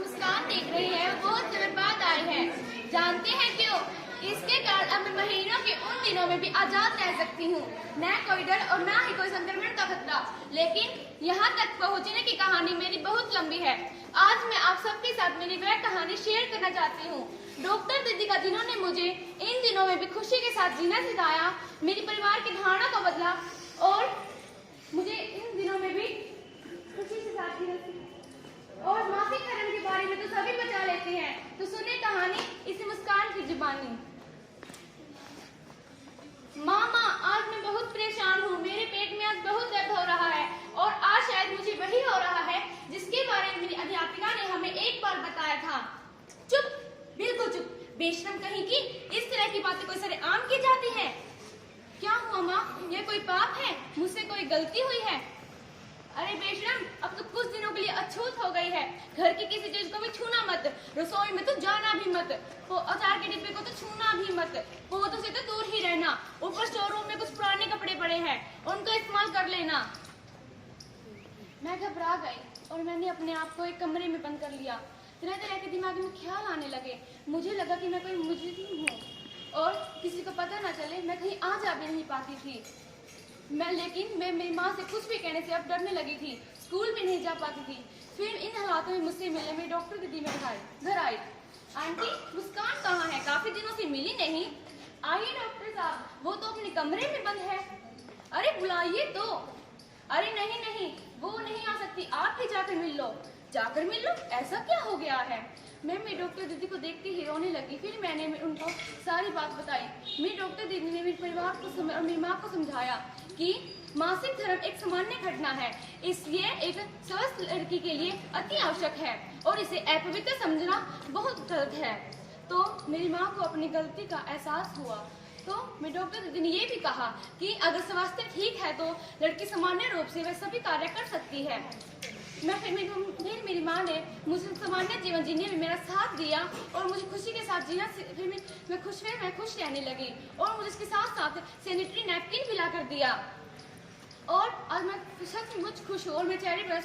मुस्कान देख रही है वो बहुत समय बाद आई है। जानते हैं क्यों? इसके कारण अब मैं महीनों के उन दिनों में भी आजाद रह सकती हूँ। न कोई डर और न ही कोई संक्रमण का खतरा। लेकिन यहाँ तक पहुँचने की कहानी मेरी बहुत लंबी है। आज मैं आप सबके साथ मेरी वह कहानी शेयर करना चाहती हूँ। डॉक्टर दीदिका जिन्होंने मुझे इन दिनों में भी खुशी के साथ जीना सिखाया, मेरे परिवार की धारणा को बदला और मुझे इन दिनों में भी खुशी के साथ जीना सिखाया। और मासिक धर्म के बारे में तो सभी बचा लेते हैं, तो सुने कहानी इसी मुस्कान की जुबानी। मामा, आज मैं बहुत परेशान हूँ। मेरे पेट में आज बहुत दर्द हो रहा है और आज शायद मुझे वही हो रहा है जिसके बारे में मेरी अध्यापिका ने हमें एक बार बताया था। चुप, बिल्कुल चुप, बेशरम कहीं की। इस तरह की बातें कोई सरेआम की जाती है? क्या हुआ माँ? यह कोई पाप है? मुझसे कोई गलती हुई है? अरे बेशरम, अब तो कुछ दिनों के लिए अछूत हो गई है। घर की किसी चीज को भी छूना मत, रसोई में तो जाना भी मत, अचार के डिब्बे को तो छूना भी मत, पौधों से तो दूर ही रहना। ऊपर स्टोर रूम में कुछ पुराने कपड़े पड़े हैं, उनका इस्तेमाल कर लेना। मैं घबरा गई और मैंने अपने आप को एक कमरे में बंद कर लिया। तरह तरह के दिमाग में ख्याल आने लगे। मुझे लगा कि मैं कोई मुजरिम हूँ और किसी को पता न चले। मैं कहीं आ जा भी नहीं पाती थी। लेकिन मैं मेरी माँ से कुछ भी कहने से अब डरने लगी थी। स्कूल भी नहीं जा पाती थी। फिर इन हालातों में मुझसे मिलने में डॉक्टर दीदी मेरे घर आई। आंटी, मुस्कान कहाँ है? काफी दिनों से मिली नहीं। आइए डॉक्टर साहब, वो तो अपने कमरे में बंद है। अरे बुलाइए तो। अरे नहीं नहीं, वो नहीं आ सकती, आप ही जाकर मिल लो। जाकर मिल लो? ऐसा क्या हो गया है? मैं मेरी डॉक्टर दीदी को देखते ही रोने लगी। फिर मैंने उनको सारी बात बताई। मेरी डॉक्टर दीदी ने मेरे परिवार को और मेरी माँ को समझाया कि मासिक धर्म एक सामान्य घटना है, इसलिए एक स्वस्थ लड़की के लिए अति आवश्यक है और इसे अपवित्र समझना बहुत गलत है। तो मेरी माँ को अपनी गलती का एहसास हुआ। तो मेरे डॉक्टर दीदी ने ये भी कहा कि अगर स्वास्थ्य ठीक है तो लड़की सामान्य रूप से वह सभी कार्य कर सकती है। फिर मेरी माँ ने मुझे सामान्य जीवन जीने में मेरा साथ दिया और मुझे खुशी के साथ जीना। फिर मैं खुश रहने लगी और मुझे इसके साथ साथ सैनिटरी नैपकिन भी ला कर दिया। और आज मैं सचमुच खुश हूँ और मेरे चेहरे पर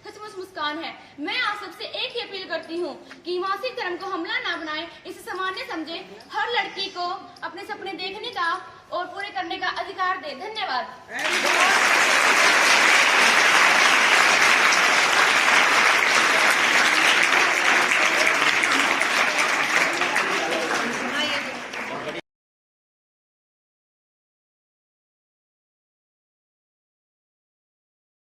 सचमुच मुस्कान है। मैं आप सबसे एक ही अपील करती हूँ कि मासिक धर्म को हमला ना बनाए, इसे सामान्य समझे। हर लड़की को अपने सपने देखने का और पूरे करने का अधिकार दे। धन्यवाद।